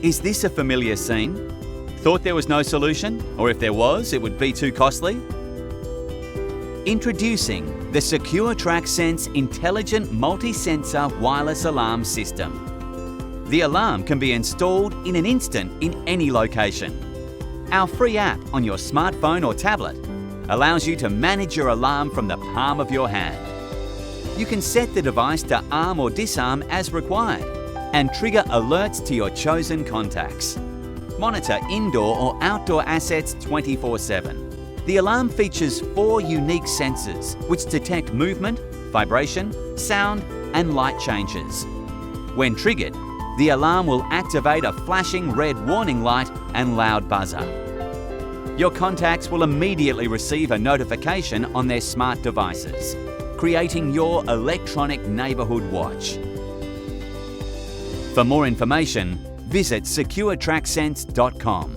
Is this a familiar scene? Thought there was no solution? Or if there was, it would be too costly? Introducing the Secure Track Sense Intelligent Multi-Sensor Wireless Alarm System. The alarm can be installed in an instant in any location. Our free app on your smartphone or tablet allows you to manage your alarm from the palm of your hand. You can set the device to arm or disarm as required and trigger alerts to your chosen contacts. Monitor indoor or outdoor assets 24/7. The alarm features 4 unique sensors which detect movement, vibration, sound and light changes. When triggered, the alarm will activate a flashing red warning light and loud buzzer. Your contacts will immediately receive a notification on their smart devices, creating your electronic neighbourhood watch. For more information, visit securetracksense.com.